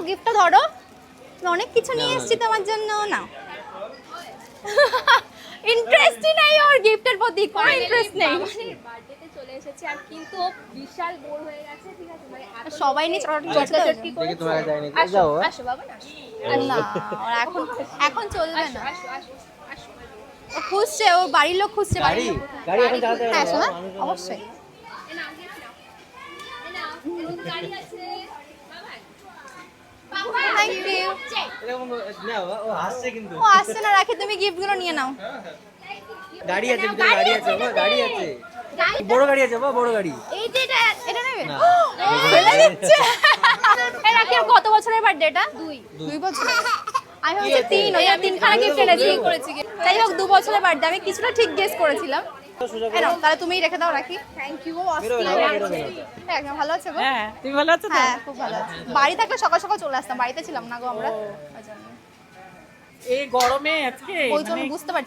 গিফটটা ধরো, অনেক কিছু নিয়ে এসেছি তোমার জন্য। নাও। ইন্টারেস্টই নাই ওর গিফটের প্রতি, কোনো ইন্টারেস্ট নেই। বার্থডেতে চলে এসেছে আর কিন্তু ও বিশাল বোর হয়ে গেছে, ঠিক আছে, মানে সবাই নিয়ে চটচটকি দেখি করেছে। তোমার যায়নি আসো যাও আসো বাবা না, না, ওর এখন এখন চলবে আসো না। আসো আসো আসো। ও খুঁজছে, ও বাড়ির লোক খুঁজছে। গাড়ি গাড়ি এখন চালাতে হ্যাঁ পারবে শোনা, না, মানুষ অবশ্যই। এ নাও gift নাও, এ নাও, এর মধ্যে গাড়ি আছে বাবা। Thank you. এরকম নাও, ও হাসছে কিন্তু। ও আসছে না, রাখি, তুমি গিফটগুলো নিয়ে নাও। গাড়ি আছে ভিতরে, গাড়ি আছে বাবা, গাড়ি আছে, বড় গাড়ি আছে বাবা, বড় গাড়ি। এই যে এটা নেবে? না। ফেলে দিচ্ছে। এই রাখি, ওর কত বছরের বার্থডে এটা? 2 বছর। আমি হচ্ছে 3, ওই 3খানা গিফট এনেছি করেছি। তাই হোক 2 বছরের বার্থডে, আমি কিছুটা ঠিক গেস করেছিলাম। সোজা এই নাও, তাহলে তুমিই রেখে দাও রাখি। Thank you. বেরোবে না, বেরোবে না। একদম ভালো আছে গো? হ্যাঁ, তুমি ভালো আছো তো? হ্যাঁ, খুব ভালো আছে। বাড়ি থাকলে সকাল সকাল চলে আসতাম, বাড়িতে ছিলাম না গো আমরা, ওই জন্য। এই গরমে আজকে ওই জন্য মানে বুঝতে পারছি।